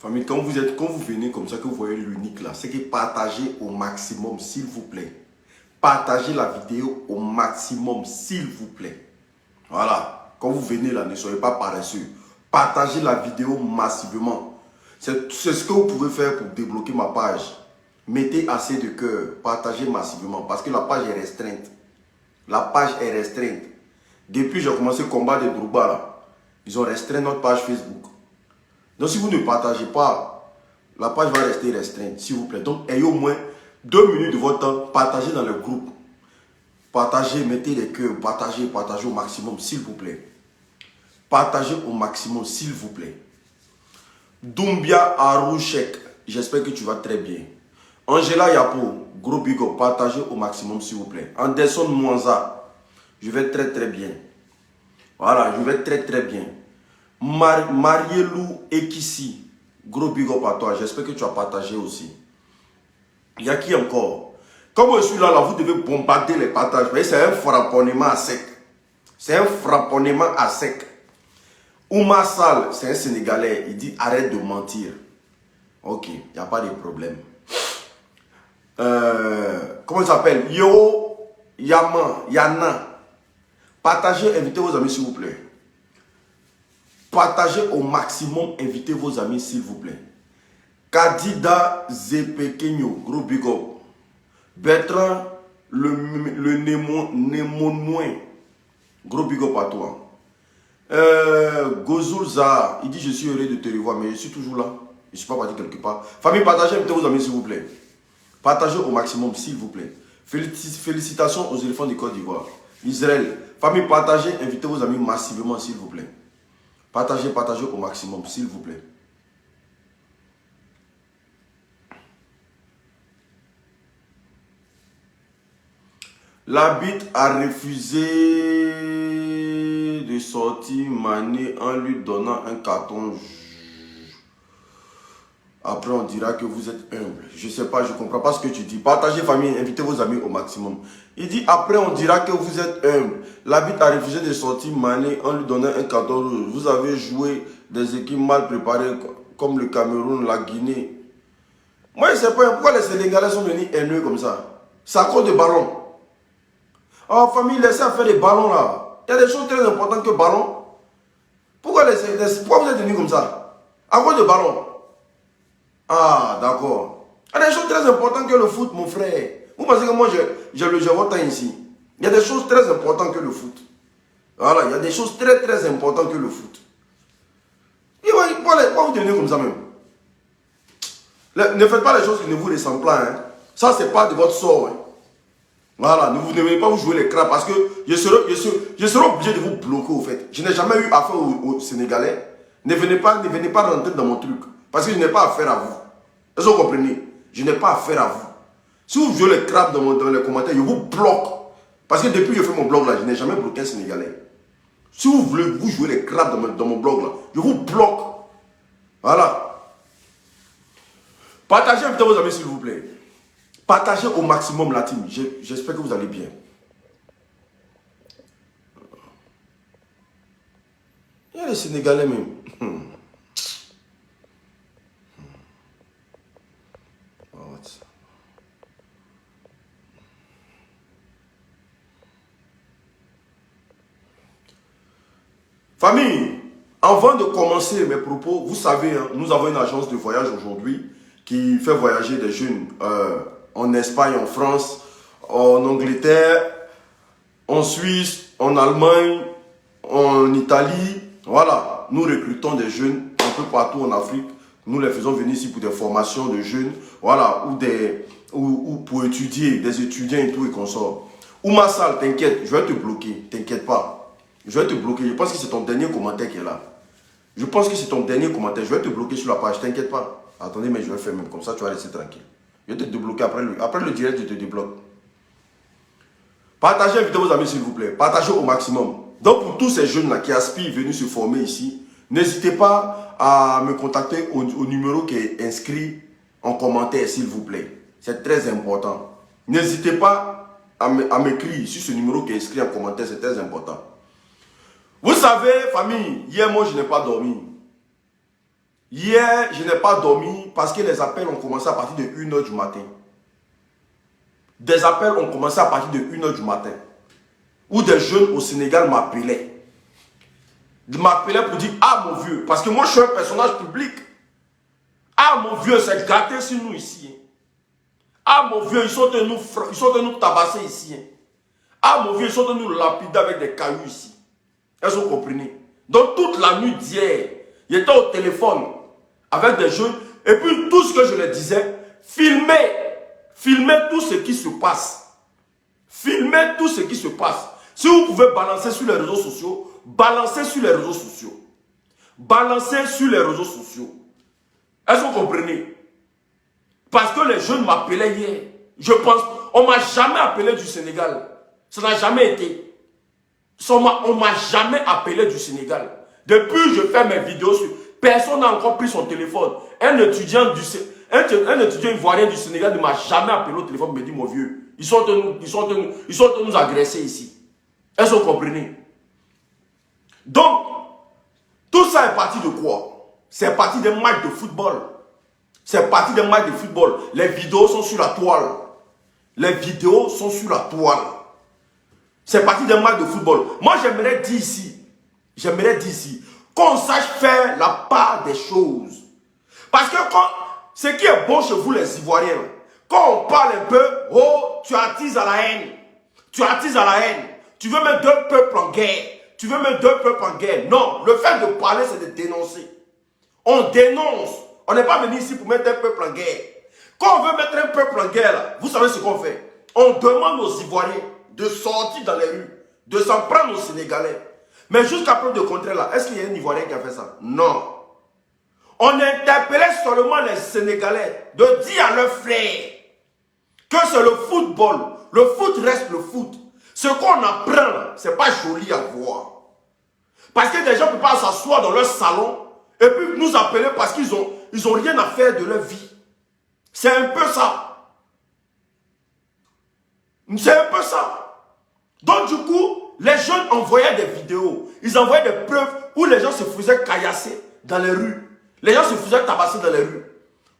Famille, quand vous venez comme ça, que vous voyez l'unique là, c'est que partagez au maximum, s'il vous plaît. Partagez la vidéo au maximum, s'il vous plaît. Voilà. Quand vous venez là, ne soyez pas paresseux. Partagez la vidéo massivement. C'est ce que vous pouvez faire pour débloquer ma page. Mettez assez de cœur. Partagez massivement. Parce que la page est restreinte. La page est restreinte. Depuis j'ai commencé le combat de Drouba là, ils ont restreint notre page Facebook. Donc si vous ne partagez pas, la page va rester restreinte, s'il vous plaît. Donc ayez au moins 2 minutes de votre temps, partagez dans le groupe. Partagez, mettez les cœurs, partagez au maximum, s'il vous plaît. Partagez au maximum, s'il vous plaît. Doumbia Arouchek, j'espère que tu vas très bien. Angela Yapo, gros bigot, partagez au maximum, s'il vous plaît. Anderson Mwanza, je vais très bien. Voilà, je vais très bien. Marielou Ekissi, gros big up à toi. J'espère que tu as partagé aussi. Il y a qui encore? Comme je suis là, vous devez bombarder les partages. C'est un frapponnement à sec. C'est un frapponnement à sec. Oumar Sall, c'est un Sénégalais. Il dit arrête de mentir. Ok, il n'y a pas de problème. Comment il s'appelle? Yo, Yaman, Yana. Partagez, invitez vos amis s'il vous plaît. Partagez au maximum, invitez vos amis s'il vous plaît. Kadida Zepekenyo, gros big up. Bertrand le Némonouin, gros big up à toi. Gozoul Zahar, il dit je suis heureux de te revoir, mais je suis toujours là. Je ne suis pas parti quelque part. Famille, partagez, invitez vos amis s'il vous plaît. Partagez au maximum s'il vous plaît. Félicitations aux éléphants du Côte d'Ivoire. Israël, famille, partagez, invitez vos amis massivement s'il vous plaît. Partagez au maximum, s'il vous plaît. L'arbitre a refusé de sortir Mané en lui donnant un carton. Après, on dira que vous êtes humble. Je ne sais pas, je ne comprends pas ce que tu dis. Partagez, famille, invitez vos amis au maximum. Il dit, après, on dira que vous êtes humble. L'arbitre a refusé de sortir Mané en lui donnant un carton rouge. Vous avez joué des équipes mal préparées comme le Cameroun, la Guinée. Moi, je ne sais pas pourquoi les Sénégalais sont venus haineux comme ça. C'est à cause de ballons. Oh, famille, laissez faire des ballons là. Il y a des choses très importantes que ballons. Pourquoi vous êtes venus comme ça? À cause de ballons. Ah, d'accord. Il y a des choses très importantes que le foot, mon frère. Vous pensez que moi, j'ai votre temps ici? Il y a des choses très importantes que le foot. Voilà, il y a des choses très importantes que le foot. Et pourquoi vous devenez comme ça même? Ne faites pas les choses qui ne vous ressemblent pas. Hein. Ça, c'est pas de votre sort. Hein. Voilà, ne venez pas vous jouer les crabes parce que je serai obligé de vous bloquer au fait. Je n'ai jamais eu affaire aux Sénégalais. Ne venez pas rentrer dans mon truc. Parce que je n'ai pas affaire à vous. Est-ce que vous comprenez? Je n'ai pas affaire à vous. Si vous jouez les crabes dans les commentaires, je vous bloque. Parce que depuis que je fais mon blog là, je n'ai jamais bloqué un Sénégalais. Si vous voulez vous jouer les crabes dans mon blog là, je vous bloque. Voilà. Partagez avec vos amis s'il vous plaît. Partagez au maximum la team. J'espère que vous allez bien. Il y a les Sénégalais même. Famille, avant de commencer mes propos, vous savez, hein, nous avons une agence de voyage aujourd'hui qui fait voyager des jeunes en Espagne, en France, en Angleterre, en Suisse, en Allemagne, en Italie. Voilà, nous recrutons des jeunes un peu partout en Afrique. Nous les faisons venir ici pour des formations de jeunes, voilà, ou pour étudier, des étudiants et tout et consorts. Oumar Sall, t'inquiète, je vais te bloquer, t'inquiète pas. Je vais te bloquer. Je pense que c'est ton dernier commentaire qui est là. Je pense que c'est ton dernier commentaire. Je vais te bloquer sur la page. T'inquiète pas. Attendez, mais je vais faire même comme ça. Tu vas rester tranquille. Je vais te débloquer après le direct. Je te débloque. Partagez, invitez vos amis s'il vous plaît. Partagez au maximum. Donc pour tous ces jeunes là qui aspirent venir se former ici, n'hésitez pas à me contacter au numéro qui est inscrit en commentaire s'il vous plaît. C'est très important. N'hésitez pas à m'écrire sur ce numéro qui est inscrit en commentaire. C'est très important. Vous savez, famille, hier, moi, je n'ai pas dormi. Hier, je n'ai pas dormi parce que les appels ont commencé à partir de 1h du matin. Des appels ont commencé à partir de 1h du matin. Où des jeunes au Sénégal m'appelaient. Ils m'appelaient pour dire, ah mon vieux, parce que moi je suis un personnage public. Ah mon vieux, c'est gâté sur nous ici. Ah mon vieux, ils sont de nous tabasser ici. Ah mon vieux, ils sont de nous lapider avec des cailloux ici. Est-ce que vous comprenez? Donc toute la nuit d'hier, j'étais au téléphone avec des jeunes. Et puis tout ce que je leur disais, filmez tout ce qui se passe. Filmez tout ce qui se passe. Si vous pouvez balancer sur les réseaux sociaux, balancez sur les réseaux sociaux. Balancez sur les réseaux sociaux. Est-ce que vous comprenez? Parce que les jeunes m'appelaient hier. Je pense, on ne m'a jamais appelé du Sénégal. Ça n'a jamais été. On ne m'a jamais appelé du Sénégal. Depuis que je fais mes vidéos, personne n'a encore pris son téléphone. Un étudiant ivoirien du Sénégal ne m'a jamais appelé au téléphone et me dit, mon vieux, ils sont de nous agresser ici. Est-ce que vous comprenez? Donc, tout ça est parti de quoi? C'est parti d'un match de football. C'est parti d'un match de football. Les vidéos sont sur la toile. Les vidéos sont sur la toile. C'est parti d'un match de football. Moi, j'aimerais dire ici, qu'on sache faire la part des choses. Parce que ce qui est bon chez vous, les Ivoiriens, quand on parle un peu, oh, tu attises à la haine. Tu attises à la haine. Tu veux mettre deux peuples en guerre. Tu veux mettre deux peuples en guerre. Non, le fait de parler, c'est de dénoncer. On dénonce. On n'est pas venu ici pour mettre un peuple en guerre. Quand on veut mettre un peuple en guerre, là, vous savez ce qu'on fait? On demande aux Ivoiriens de sortir dans les rues, de s'en prendre aux Sénégalais. Mais jusqu'à preuve de contraire, là, est-ce qu'il y a un Ivoirien qui a fait ça? Non. On interpellait seulement les Sénégalais de dire à leurs frères que c'est le football. Le foot reste le foot. Ce qu'on apprend, ce n'est pas joli à voir. Parce que des gens ne peuvent pas s'asseoir dans leur salon et puis nous appeler parce qu'ils ont rien à faire de leur vie. C'est un peu ça. C'est un peu ça. Donc du coup, les jeunes envoyaient des vidéos. Ils envoyaient des preuves où les gens se faisaient caillasser dans les rues. Les gens se faisaient tabasser dans les rues.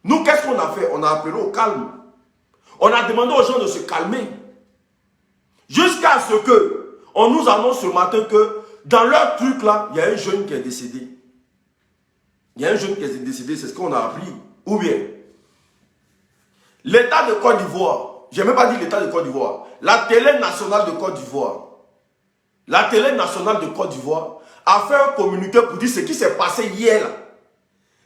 Nous, qu'est-ce qu'on a fait? On a appelé au calme. On a demandé aux gens de se calmer. Jusqu'à ce que on nous annonce ce matin que dans leur truc là, il y a un jeune qui est décédé. Il y a un jeune qui est décédé, c'est ce qu'on a appris. Ou bien, l'État de Côte d'Ivoire, je n'ai même pas dit l'État de Côte d'Ivoire, la télé nationale de Côte d'Ivoire, la télé nationale de Côte d'Ivoire a fait un communiqué pour dire ce qui s'est passé hier là.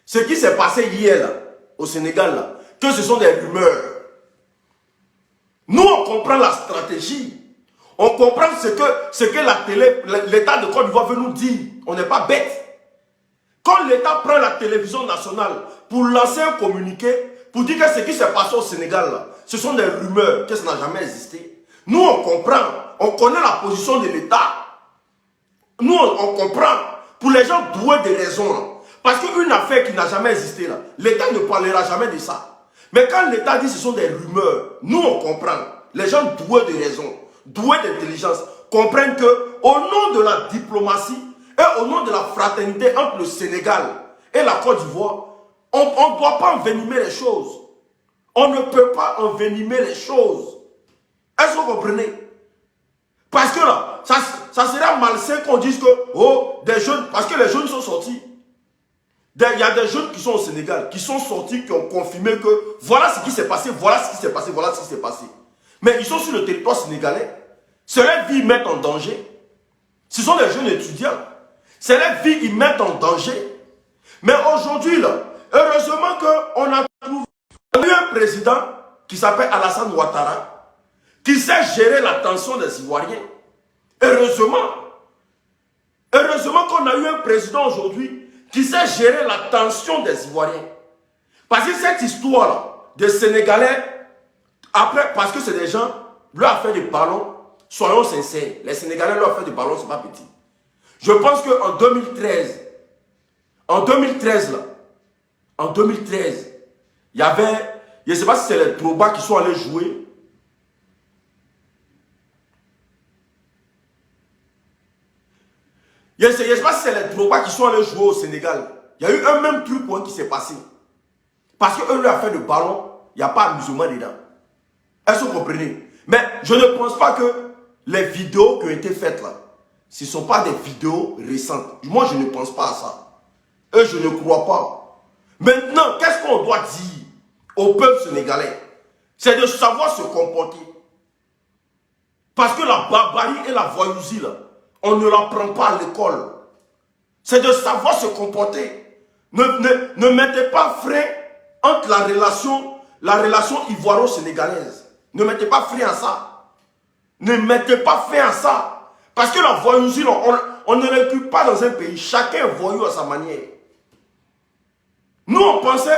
Ce qui s'est passé hier là, au Sénégal là, que ce sont des rumeurs. Nous, on comprend la stratégie. On comprend ce que la télé, l'État de Côte d'Ivoire veut nous dire. On n'est pas bête. Quand l'État prend la télévision nationale pour lancer un communiqué, pour dire que ce qui s'est passé au Sénégal, là, ce sont des rumeurs, que ça n'a jamais existé. Nous, on comprend. On connaît la position de l'État. Nous, on comprend. Pour les gens doués de raison, là, parce qu'une affaire qui n'a jamais existé, l'État ne parlera jamais de ça. Mais quand l'État dit que ce sont des rumeurs, nous, on comprend. Les gens doués de raison, doués d'intelligence, comprennent que au nom de la diplomatie et au nom de la fraternité entre le Sénégal et la Côte d'Ivoire, on ne doit pas envenimer les choses. On ne peut pas envenimer les choses. Est-ce que vous comprenez? Parce que là, ça serait malsain qu'on dise que, oh, des jeunes, parce que les jeunes sont sortis. Il y a des jeunes qui sont au Sénégal, qui sont sortis, qui ont confirmé que voilà ce qui s'est passé, voilà ce qui s'est passé, voilà ce qui s'est passé. Mais ils sont sur le territoire sénégalais. C'est leur vie, ils mettent en danger. Ce sont des jeunes étudiants. C'est leur vie, ils mettent en danger. Mais aujourd'hui, là, heureusement qu'on a trouvé un président qui s'appelle Alassane Ouattara, qui sait gérer la tension des Ivoiriens. Heureusement. Heureusement qu'on a eu un président aujourd'hui qui sait gérer la tension des Ivoiriens. Parce que cette histoire-là, des Sénégalais, après, parce que c'est des gens, leur a fait des ballons, soyons sincères, les Sénégalais leur ont fait des ballons, c'est pas petit. Je pense qu'en 2013, il y avait, je ne sais pas si c'est les Drogba qui sont allés jouer. Je ne sais pas si c'est les Drogba qui sont allés jouer au Sénégal. Il y a eu un même truc qui s'est passé. Parce qu'eux, leur affaire de ballon, il n'y a pas amusement dedans. Est-ce que vous comprenez? Mais je ne pense pas que les vidéos qui ont été faites là, ce ne sont pas des vidéos récentes. Moi, je ne pense pas à ça. Eux, je ne crois pas. Maintenant, qu'est-ce qu'on doit dire au peuple sénégalais? C'est de savoir se comporter. Parce que la barbarie et la voyousie, là, on ne l'apprend pas à l'école. C'est de savoir se comporter. Ne mettez pas frein entre la relation ivoiro-sénégalaise. Ne mettez pas frein à ça. Ne mettez pas frein à ça. Parce que la voyousie, on ne l'inclut pas dans un pays. Chacun est voyou à sa manière. Nous, on pensait,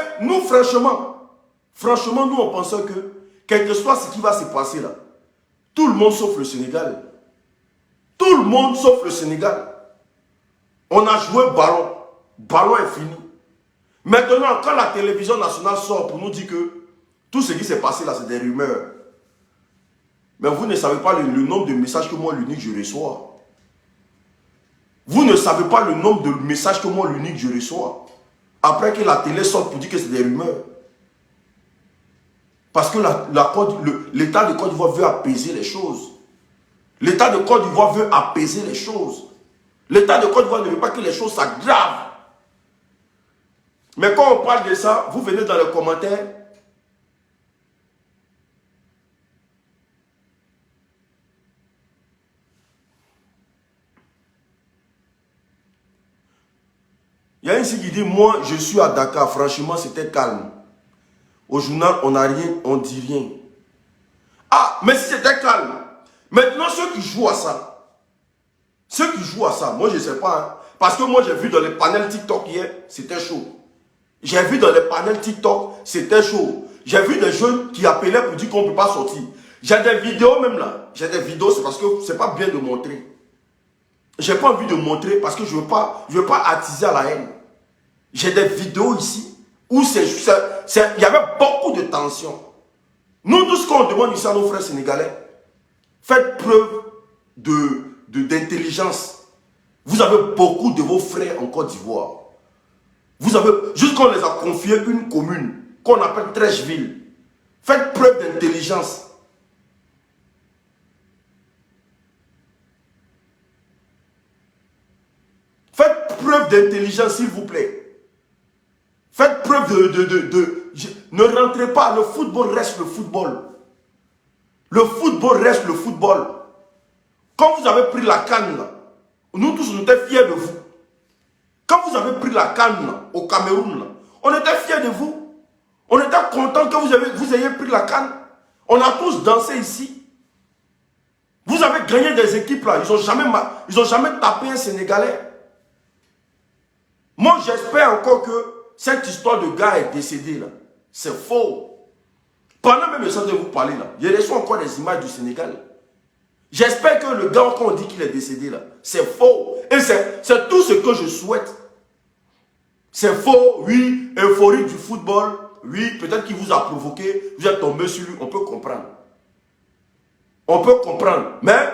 franchement, nous, on pensait que, quel que soit ce qui va se passer là, tout le monde sauf le Sénégal. Tout le monde sauf le Sénégal. On a joué ballon. Ballon est fini. Maintenant, quand la télévision nationale sort pour nous dire que tout ce qui s'est passé là, c'est des rumeurs. Mais vous ne savez pas le nombre de messages que moi, l'unique, je reçois. Vous ne savez pas le nombre de messages que moi, l'unique, je reçois. Après que la télé sorte pour dire que c'est des rumeurs. Parce que l'État de Côte d'Ivoire veut apaiser les choses. L'État de Côte d'Ivoire veut apaiser les choses. L'État de Côte d'Ivoire ne veut pas que les choses s'aggravent. Mais quand on parle de ça, vous venez dans les commentaires. Il y a ici qui dit, moi je suis à Dakar, franchement c'était calme. Au journal, on n'a rien, on dit rien. Ah, mais si c'était calme. Maintenant, ceux qui jouent à ça, moi je ne sais pas. Hein, parce que moi j'ai vu dans les panels TikTok hier, c'était chaud. J'ai vu dans les panels TikTok, c'était chaud. J'ai vu des jeunes qui appelaient pour dire qu'on ne peut pas sortir. J'ai des vidéos même là. J'ai des vidéos, c'est parce que c'est pas bien de montrer. J'ai pas envie de montrer parce que je veux pas attiser à la haine. J'ai des vidéos ici où il y avait beaucoup de tension. Nous, tout ce qu'on demande ici à nos frères sénégalais, faites preuve d'intelligence. Vous avez beaucoup de vos frères en Côte d'Ivoire. Vous avez, juste qu'on les a confié une commune qu'on appelle Trècheville. Faites preuve d'intelligence. Faites preuve d'intelligence, s'il vous plaît. Faites preuve ne rentrez pas, le football reste le football. Le football reste le football. Quand vous avez pris la CAN, nous tous, on était fiers de vous. Quand vous avez pris la CAN au Cameroun, on était fiers de vous. On était contents que vous ayez pris la CAN. On a tous dansé ici. Vous avez gagné des équipes là. Ils n'ont jamais tapé un Sénégalais. Moi, j'espère encore que cette histoire de gars est décédé là. C'est faux. Pendant même le sens de vous parler là, j'ai reçu encore des images du Sénégal. J'espère que le gars qu'on dit qu'il est décédé là, c'est faux. Et c'est tout ce que je souhaite. C'est faux, oui, euphorie du football, oui, peut-être qu'il vous a provoqué, vous êtes tombé sur lui, on peut comprendre. On peut comprendre. Mais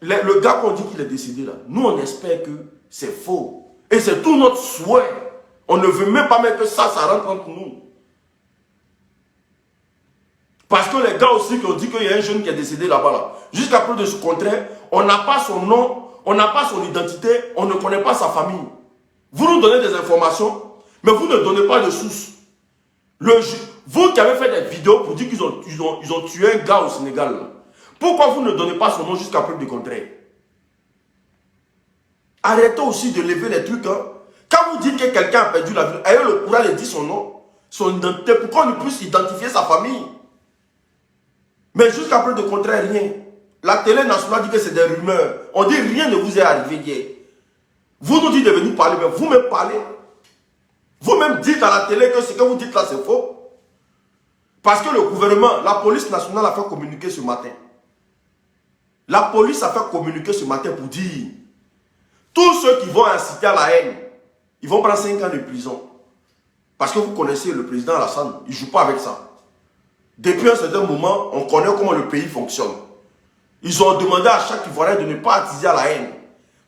le gars qu'on dit qu'il est décédé là, nous on espère que c'est faux. Et c'est tout notre souhait. On ne veut même pas mettre que ça rentre entre nous. Parce que les gars aussi qui ont dit qu'il y a un jeune qui est décédé là-bas, là, jusqu'à preuve de ce contraire, on n'a pas son nom, on n'a pas son identité, on ne connaît pas sa famille. Vous nous donnez des informations, mais vous ne donnez pas de source. Vous qui avez fait des vidéos pour dire qu'ils ont tué un gars au Sénégal, là, pourquoi vous ne donnez pas son nom jusqu'à preuve du contraire? Arrêtez aussi de lever les trucs. Hein. Quand vous dites que quelqu'un a perdu la vie, ayez le courage de dire son nom, son identité, pour qu'on puisse identifier sa famille. Mais jusqu'à preuve de contraire, rien. La télé nationale dit que c'est des rumeurs. On dit rien ne vous est arrivé hier. Vous nous dites de venir parler, mais vous-même parlez. Vous-même dites à la télé que ce que vous dites là, c'est faux. Parce que le gouvernement, la police nationale a fait communiquer ce matin. La police a fait communiquer ce matin pour dire tous ceux qui vont inciter à la haine, ils vont prendre 5 ans de prison. Parce que vous connaissez le président Alassane, il ne joue pas avec ça. Depuis un certain moment, on connaît comment le pays fonctionne. Ils ont demandé à chaque Ivoirien de ne pas attiser à la haine,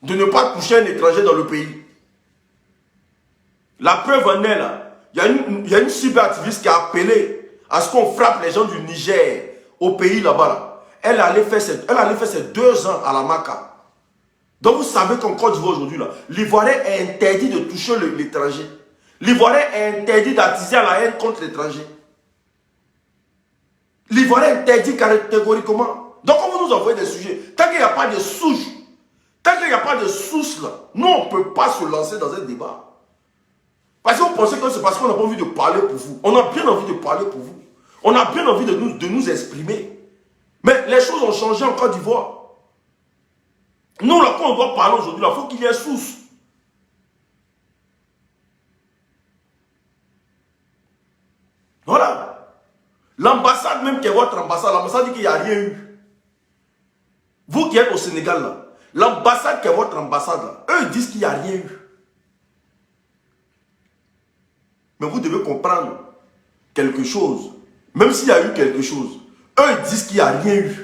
de ne pas toucher un étranger dans le pays. La preuve en est là. Il y a une cyberactiviste qui a appelé à ce qu'on frappe les gens du Niger au pays là-bas. Là. Elle allait faire ses 2 ans à la Maca. Donc vous savez qu'en Côte d'Ivoire aujourd'hui, l'Ivoirien est interdit de toucher l'étranger. L'Ivoirien est interdit d'attiser à la haine contre l'étranger. L'Ivoirien est interdit catégoriquement. Donc quand vous nous envoyez des sujets, tant qu'il n'y a pas de souche, tant qu'il n'y a pas de source là, nous on ne peut pas se lancer dans un débat. Parce que vous pensez que c'est parce qu'on n'a pas envie de parler pour vous. On a bien envie de parler pour vous. On a bien envie de nous exprimer. Mais les choses ont changé en Côte d'Ivoire. Nous, là, quand on doit parler aujourd'hui, il faut qu'il y ait source. Voilà. L'ambassade même qui est votre ambassade, l'ambassade dit qu'il n'y a rien eu. Vous qui êtes au Sénégal, là, l'ambassade qui est votre ambassade, là, eux ils disent qu'il n'y a rien eu. Mais vous devez comprendre quelque chose. Même s'il y a eu quelque chose, eux ils disent qu'il n'y a rien eu.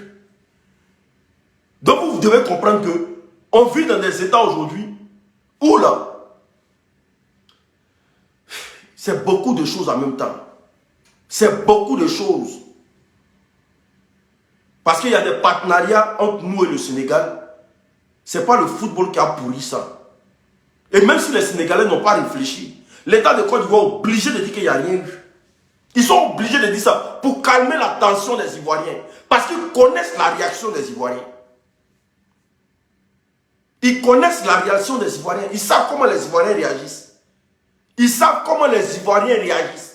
Donc vous devez comprendre que on vit dans des états aujourd'hui où là, c'est beaucoup de choses en même temps. C'est beaucoup de choses. Parce qu'il y a des partenariats entre nous et le Sénégal. Ce n'est pas le football qui a pourri ça. Et même si les Sénégalais n'ont pas réfléchi, l'État de Côte d'Ivoire est obligé de dire qu'il n'y a rien eu. Ils sont obligés de dire ça pour calmer la tension des Ivoiriens. Parce qu'ils connaissent la réaction des Ivoiriens. Ils connaissent la réaction des Ivoiriens. Ils savent comment les Ivoiriens réagissent. Ils savent comment les Ivoiriens réagissent.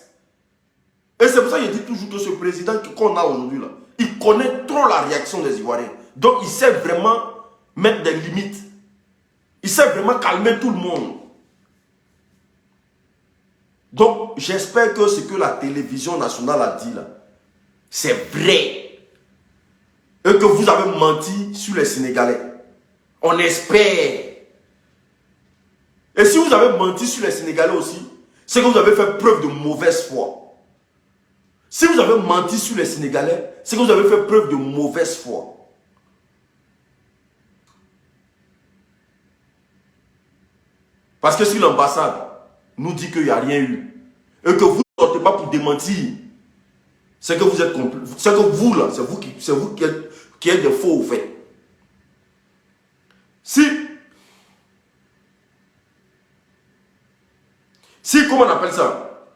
Et c'est pour ça que je dis toujours que ce président qu'on a aujourd'hui, là, il connaît trop la réaction des Ivoiriens. Donc il sait vraiment mettre des limites. Il sait vraiment calmer tout le monde. Donc j'espère que ce que la télévision nationale a dit là, c'est vrai. Et que vous avez menti sur les Sénégalais. On espère. Et si vous avez menti sur les Sénégalais aussi, c'est que vous avez fait preuve de mauvaise foi. Si vous avez menti sur les Sénégalais, c'est que vous avez fait preuve de mauvaise foi. Parce que si l'ambassade nous dit qu'il n'y a rien eu, et que vous ne sortez pas pour démentir, c'est que vous êtes complice. C'est que vous là, c'est vous qui êtes des faux au fait. Si, comment on appelle ça,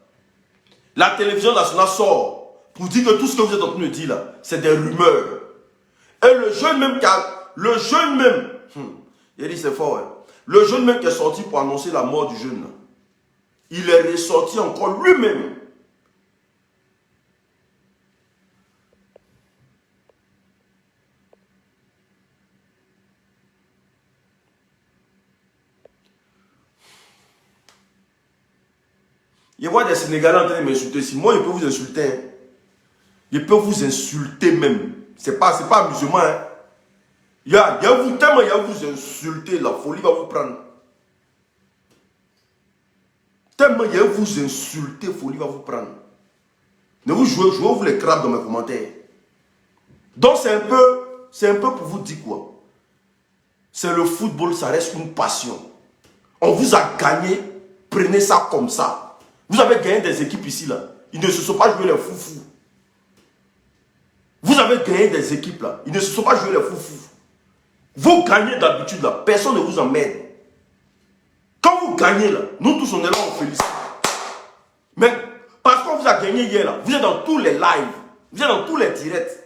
la télévision nationale sort pour dire que tout ce que vous êtes en train de dire là, c'est des rumeurs. Et le jeune même il dit c'est fort, hein. Le jeune même qui est sorti pour annoncer la mort du jeune, là, il est ressorti encore lui-même. Il y a des Sénégalais en train de m'insulter. Si moi, il peut vous insulter. Hein. Il peut vous insulter même. C'est pas amusement. Hein. Tellement il va vous insulter, la folie va vous prendre. Tellement il va vous insulter, folie va vous prendre. Ne vous jouez vous les crabes dans mes commentaires. Donc c'est un peu pour vous dire quoi. C'est le football, ça reste une passion. On vous a gagné, prenez ça comme ça. Vous avez gagné des équipes ici, là. Ils ne se sont pas joués les foufous. Vous avez gagné des équipes, là. Ils ne se sont pas joués les foufous. Vous gagnez d'habitude, là. Personne ne vous emmène. Quand vous gagnez, là, nous tous, on est là, on félicite. Mais parce qu'on vous a gagné hier, là, vous êtes dans tous les lives. Vous êtes dans tous les directs.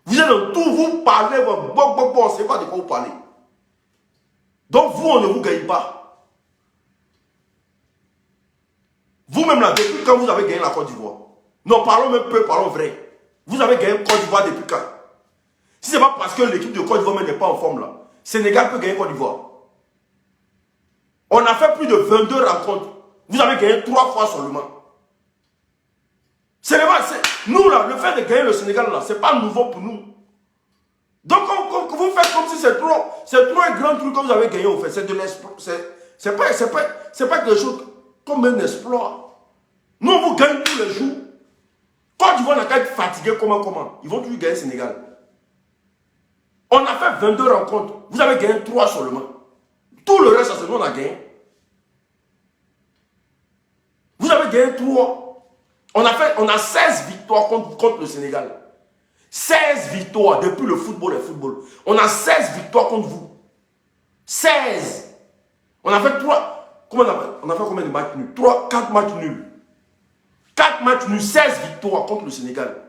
Vous êtes dans tout, vous parlez, on ne sait pas de quoi vous parlez. Donc vous, on ne vous gagne pas. Vous-même là, depuis quand vous avez gagné la Côte d'Ivoire? Non, parlons même peu, parlons vrai. Vous avez gagné Côte d'Ivoire depuis quand? Si ce n'est pas parce que l'équipe de Côte d'Ivoire n'est pas en forme là, Sénégal peut gagner Côte d'Ivoire. On a fait plus de 22 rencontres. Vous avez gagné 3 fois seulement. Nous là, le fait de gagner le Sénégal là, ce n'est pas nouveau pour nous. Donc vous faites comme si c'est trop un grand truc que vous avez gagné au fait. C'est de l'espoir. C'est pas quelque chose comme un exploit. Nous, on vous gagne tous les jours. Quand ils vont être fatigués, comment? Ils vont toujours gagner le Sénégal. On a fait 22 rencontres. Vous avez gagné 3 seulement. Tout le reste, c'est nous, on a gagné. a gagné 3. On a 16 victoires contre le Sénégal. 16 victoires depuis le football et football. On a 16 victoires contre vous. 16. On a fait 3. Comment on a fait combien de matchs nuls? 4 matchs nuls. 4 matchs nuls, 16 victoires contre le Sénégal.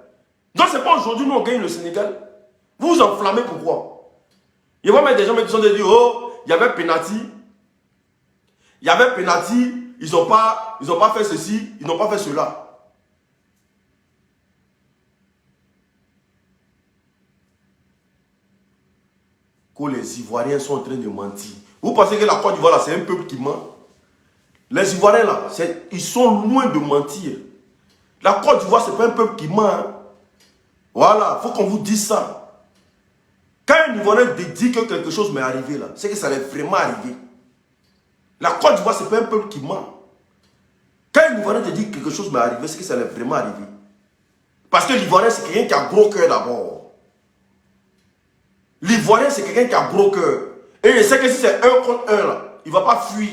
Donc c'est pas aujourd'hui nous on gagne le Sénégal. Vous vous enflammez pourquoi? Il va mettre des gens qui sont dit oh, il y avait penalty. Il y avait penalty, ils n'ont pas fait ceci, ils n'ont pas fait cela. Que les Ivoiriens sont en train de mentir. Vous pensez que la Côte d'Ivoire là, c'est un peuple qui ment? Les Ivoiriens là, ils sont loin de mentir. La Côte d'Ivoire, c'est pas un peuple qui ment. Hein. Voilà, il faut qu'on vous dise ça. Quand un Ivoirien dit que quelque chose m'est arrivé là, c'est que ça est vraiment arrivé. La Côte d'Ivoire, c'est pas un peuple qui ment. Quand un Ivoirien te dit que quelque chose m'est arrivé, c'est que ça est vraiment arrivé. Parce que l'Ivoirien, c'est quelqu'un qui a gros cœur d'abord. L'Ivoirien, c'est quelqu'un qui a gros cœur. Et il sait que si c'est 1 contre 1, là, il ne va pas fuir.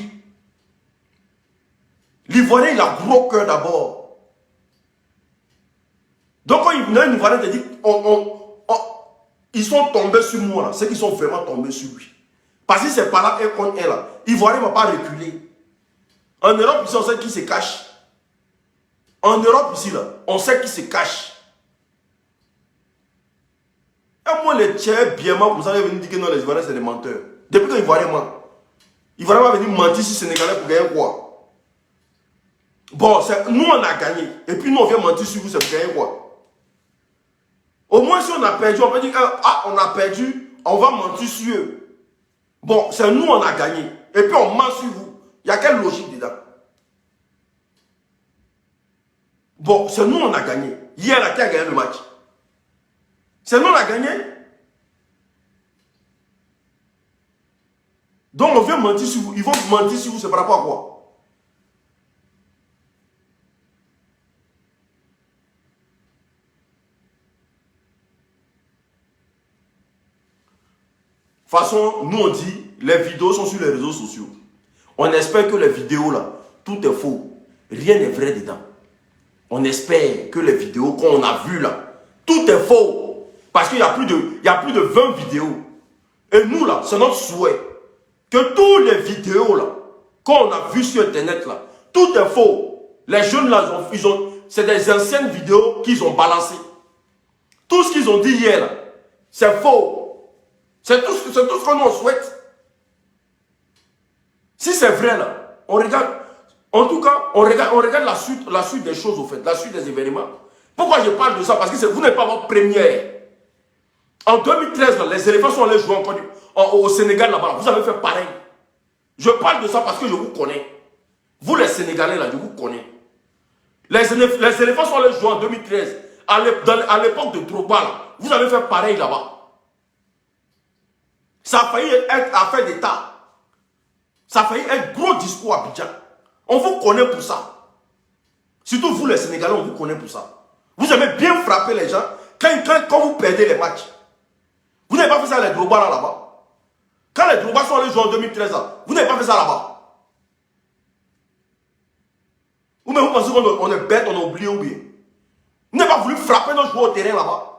L'Ivoirien, il a gros cœur d'abord. Donc, quand un Ivoirien te dit ils sont tombés sur moi, c'est qu'ils sont vraiment tombés sur lui. Parce que c'est pas là 1 contre 1, là. L'Ivoirien ne va pas reculer. En Europe, ici, on sait qui se cache. En Europe, ici, là, on sait qui se cache. Et moi, les tiers, bien mal, vous allez venir dire que non, les Ivoiriens, c'est des menteurs. Depuis que les Ivoiriens mentent, les Ivoiriens vont venir mentir sur les Sénégalais pour gagner quoi? Bon, nous, on a gagné. Et puis, nous, on vient mentir sur vous, c'est pour gagner quoi? Au moins, si on a perdu, on peut dire, ah, on a perdu, on va mentir sur eux. Bon, c'est nous, on a gagné. Et puis, on ment sur vous. Il y a quelle logique dedans? Bon, c'est nous, on a gagné. Hier, là, qui a gagné le match? C'est nous, on a gagné. Donc, on vient mentir sur vous. Ils vont mentir sur vous, c'est par rapport à quoi? De toute façon, nous, on dit, les vidéos sont sur les réseaux sociaux. On espère que les vidéos, là, tout est faux. Rien n'est vrai dedans. On espère que les vidéos qu'on a vues, là, tout est faux. Parce qu'il y a plus de 20 vidéos. Et nous, là, c'est notre souhait. Que toutes les vidéos, là, qu'on a vues sur Internet, là, tout est faux. Les jeunes, là, c'est des anciennes vidéos qu'ils ont balancées. Tout ce qu'ils ont dit hier, là, c'est faux. C'est tout ce que nous souhaite. Si c'est vrai, là, on regarde. En tout cas, on regarde la suite des choses, au fait, la suite des événements. Pourquoi je parle de ça? Parce que vous n'êtes pas votre première. En 2013, là, les éléphants sont allés jouer au Sénégal là-bas. Vous avez fait pareil. Je parle de ça parce que je vous connais. Vous, les Sénégalais, là, je vous connais. Les éléphants sont allés jouer en 2013. À l'époque de Drogba, là, vous avez fait pareil là-bas. Ça a failli être affaire d'État. Ça a failli être gros discours à Abidjan. On vous connaît pour ça. Surtout vous, les Sénégalais, on vous connaît pour ça. Vous aimez bien frapper les gens quand vous perdez les matchs. Vous n'avez pas fait ça les Drogba là-bas. Quand les Drogba sont allés jouer en 2013, là, vous n'avez pas fait ça là-bas. Ou même vous pensez qu'on est bête, on a oublié ou bien. Vous n'avez pas voulu frapper nos joueurs au terrain là-bas.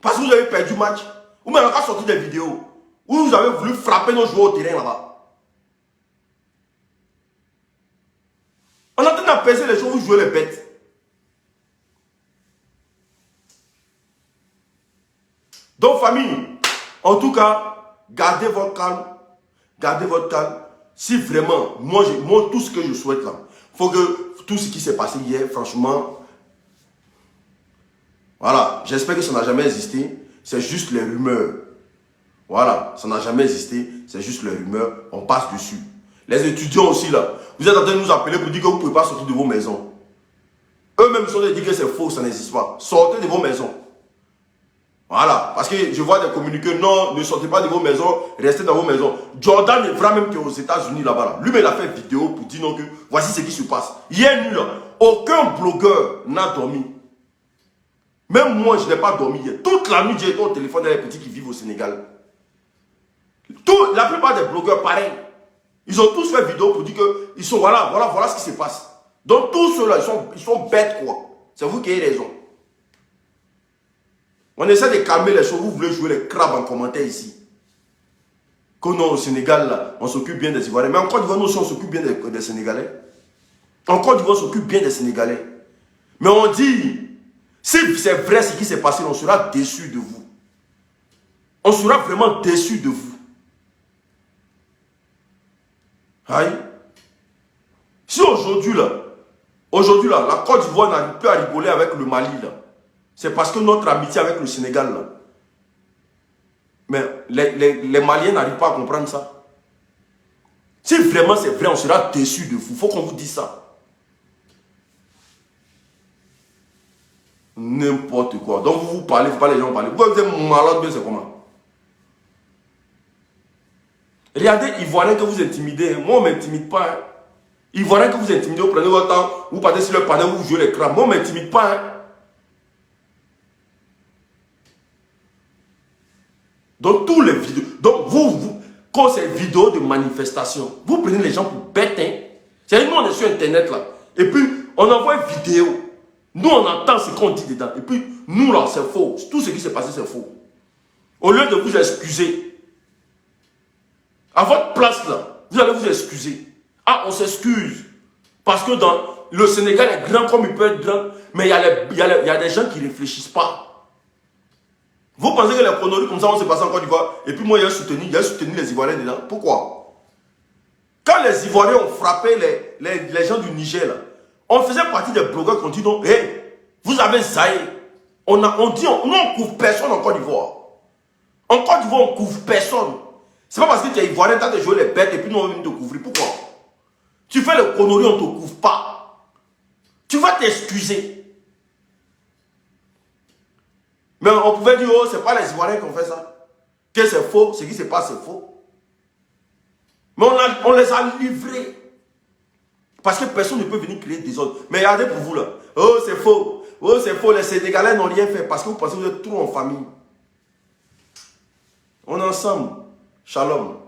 Parce que vous avez perdu le match. Ou même on a sorti des vidéos où vous avez voulu frapper nos joueurs au terrain là-bas. On est en train d'apaiser les choses, vous jouez les bêtes. Donc famille, en tout cas, gardez votre calme. Gardez votre calme. Si vraiment, moi tout ce que je souhaite là, il faut que tout ce qui s'est passé hier, franchement, voilà, j'espère que ça n'a jamais existé. C'est juste les rumeurs. Voilà, ça n'a jamais existé. C'est juste les rumeurs. On passe dessus. Les étudiants aussi là, vous êtes en train de nous appeler pour dire que vous ne pouvez pas sortir de vos maisons. Eux-mêmes sont en train de dire que c'est faux, ça n'existe pas. Sortez de vos maisons. Voilà, parce que je vois des communiqués, non, ne sortez pas de vos maisons, restez dans vos maisons. Jordan est vrai même qu'aux États-Unis là-bas, là, lui-même il a fait vidéo pour dire non que voici ce qui se passe. Hier nuit là, aucun blogueur n'a dormi. Même moi, je n'ai pas dormi hier. Toute la nuit, j'ai été au téléphone des petits qui vivent au Sénégal. La plupart des blogueurs, pareil. Ils ont tous fait vidéo pour dire que ils sont, voilà ce qui se passe. Donc tous ceux-là, ils sont bêtes, quoi. C'est vous qui avez raison. On essaie de calmer les choses. Vous voulez jouer les crabes en commentaire ici. Que non, au Sénégal, là, on s'occupe bien des Ivoiriens. Mais en Côte d'Ivoire, nous aussi, on s'occupe bien des Sénégalais. En Côte d'Ivoire, on s'occupe bien des Sénégalais. Mais on dit, si c'est vrai ce qui s'est passé, on sera déçu de vous. On sera vraiment déçu de vous. Aïe. Si aujourd'hui, là, la Côte d'Ivoire n'arrive plus à rigoler avec le Mali, là, c'est parce que notre amitié avec le Sénégal, là. Mais les Maliens n'arrivent pas à comprendre ça. Si vraiment c'est vrai, on sera déçu de vous. Il faut qu'on vous dise ça. N'importe quoi. Donc vous parlez, pas les gens parlent. Vous êtes malade, bien c'est comment? Regardez, Ivoiriens que vous intimidez. Moi, on ne m'intimide pas. Hein. Ivoiriens que vous intimidez, vous prenez votre temps, vous partez sur le panel, vous jouez les crabes. Moi, on ne m'intimide pas. Hein. Donc, tous les vidéos. Donc, quand c'est vidéo de manifestation, vous prenez les gens pour bêtes. Hein. C'est-à-dire, nous, on est sur Internet là. Et puis, on envoie une vidéo. Nous, on entend ce qu'on dit dedans. Et puis, nous, là, c'est faux. Tout ce qui s'est passé, c'est faux. Au lieu de vous excuser, à votre place, là, vous allez vous excuser. Ah, on s'excuse. Parce que dans le Sénégal est grand comme il peut être grand, mais il y a des gens qui ne réfléchissent pas. Vous pensez que les conneries comme ça vont se passer en Côte d'Ivoire, et puis moi, il y a soutenu les Ivoiriens dedans. Pourquoi? Quand les Ivoiriens ont frappé les gens du Niger, là, on faisait partie des blogueurs qui ont dit non, hey, vous avez zaï. On dit, nous, on ne couvre personne en Côte d'Ivoire. En Côte d'Ivoire, on ne couvre personne. C'est pas parce que tu es Ivoirien, tu as de jouer les bêtes et puis nous, on vient te couvrir. Pourquoi? Tu fais le conneries, on ne te couvre pas. Tu vas t'excuser. Mais on pouvait dire, oh, ce n'est pas les Ivoiriens qui ont fait ça. Que c'est faux, ce qui se passe, c'est faux. Mais on les a livrés. Parce que personne ne peut venir créer des ordres. Mais regardez pour vous là. Oh, c'est faux. Oh, c'est faux. Les Sénégalais n'ont rien fait parce que vous pensez que vous êtes trop en famille. On est ensemble. Shalom.